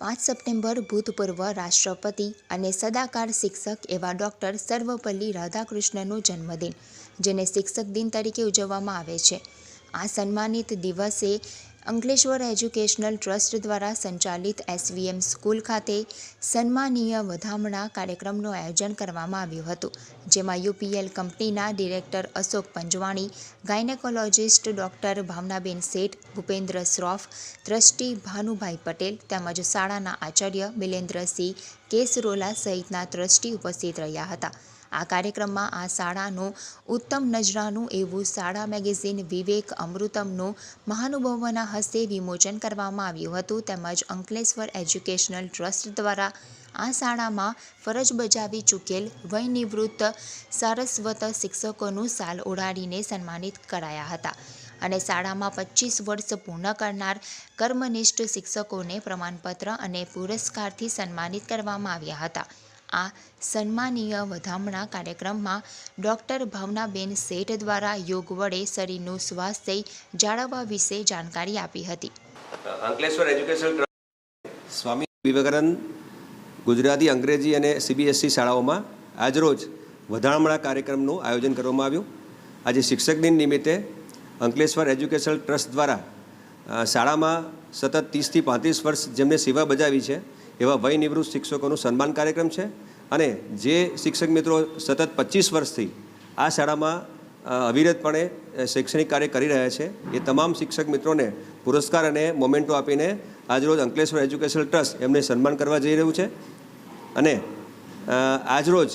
5 September ભૂતપૂર્વ રાષ્ટ્રપતિ અને સદાકાર શિક્ષક એવા ડૉક્ટર સર્વપલ્લી રાધાકૃષ્ણનનો જન્મદિન, જેને શિક્ષક દિન તરીકે ઉજવવામાં આવે છે. આ સન્માનિત દિવસે અંકલેશ્વર એજ્યુકેશનલ ટ્રસ્ટ દ્વારા સંચાલિત એસવીએમ સ્કૂલ ખાતે સન્માનીય વધામણા કાર્યક્રમનું આયોજન કરવામાં આવ્યું હતું, જેમાં યુપીએલ કંપનીના director Ashok Panjwani, gynaecologist doctor Bhavnaben શેઠ, ભૂપેન્દ્ર શ્રોફ, ટ્રસ્ટી ભાનુભાઈ પટેલ તેમજ શાળાના આચાર્ય બિલેન્દ્રસિંહ કેસરોલા સહિતના ટ્રસ્ટી ઉપસ્થિત રહ્યા હતા. આ કાર્યક્રમમાં આ શાળાનું ઉત્તમ નજરાનું એવું શાળા મેગેઝિન વિવેક અમૃતમનું મહાનુભાવોના હસ્તે વિમોચન કરવામાં આવ્યું હતું. તેમજ અંકલેશ્વર એજ્યુકેશનલ ટ્રસ્ટ દ્વારા આ શાળામાં ફરજ બજાવી ચૂકેલ વયનિવૃત્ત સારસ્વત શિક્ષકોનું શાલ ઓઢાડીને સન્માનિત કરાયા હતા અને શાળામાં 25 વર્ષ પૂર્ણ કરનાર કર્મનિષ્ઠ શિક્ષકોને પ્રમાણપત્ર અને પુરસ્કારથી સન્માનિત કરવામાં આવ્યા હતા. આ સન્માનીય વધામણા કાર્યક્રમમાં ડૉક્ટર ભાવનાબેન શેઠ દ્વારા યોગ વડે શરીરનું સ્વાસ્થ્ય જાળવવા વિશે જાણકારી આપી હતી. અંકલેશ્વર એજ્યુકેશનલ સ્વામી વિવેકાનંદ ગુજરાતી, અંગ્રેજી અને સીબીએસઈ શાળાઓમાં આજરોજ વધામણા કાર્યક્રમનું આયોજન કરવામાં આવ્યું. આજે શિક્ષક દિન નિમિત્તે અંકલેશ્વર એજ્યુકેશનલ ટ્રસ્ટ દ્વારા શાળામાં સતત 30થી 35 વર્ષ જેમને સેવા બજાવી છે એવા વયનિવૃત્ત શિક્ષકોનું સન્માન કાર્યક્રમ છે અને જે શિક્ષક મિત્રો સતત 25 વર્ષથી આ શાળામાં અવિરતપણે શૈક્ષણિક કાર્ય કરી રહ્યા છે એ તમામ શિક્ષક મિત્રોને પુરસ્કાર અને મોમેન્ટો આપીને આજરોજ અંકલેશ્વર એજ્યુકેશનલ ટ્રસ્ટ એમને સન્માન કરવા જઈ રહ્યું છે. અને આજરોજ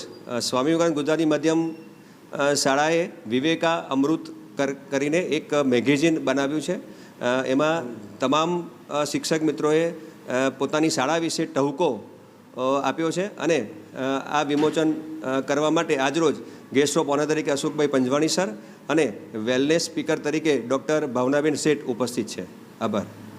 સ્વામી વિવેકાનંદ ગુજરાતી માધ્યમ શાળાએ વિવેકા અમૃત કરીને એક મેગેઝિન બનાવ્યું છે. એમાં તમામ શિક્ષક મિત્રોએ પોતાની શાળા વિશે ટહુકો આપ્યો છે અને આ વિમોચન કરવા માટે આજરોજ ગેસ્ટ ઓફ ઓનર તરીકે અશોકભાઈ પંજવાણી સર અને વેલનેસ સ્પીકર તરીકે ડૉક્ટર ભાવનાબેન શેઠ ઉપસ્થિત છે. આભાર.